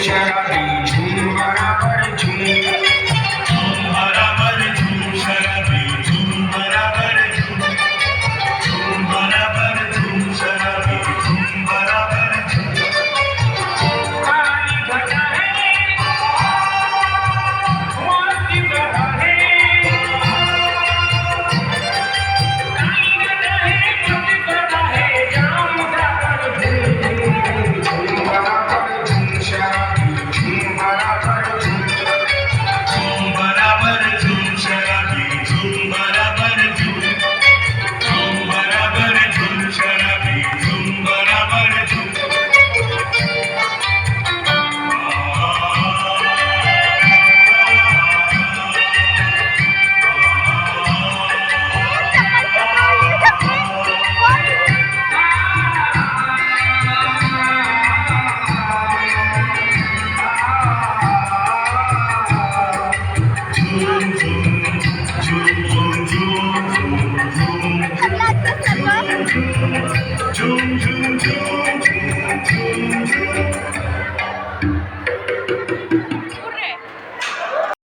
शराबी झूम बराबर झूम बराबर झूम शराबी झूम बराबर झूम बराबर झूम शराबी झूम बराबर झूम काली घटा है मस्ती बहा है काली घटा है मस्ती बहा है जाम बराबर झूम बराबर झूम शराबी झूम बराबर झूम बराबर झूम शराबी झूम बराबर झूम बराबर झूम शराबी झूम बराबर झूम झूम झूम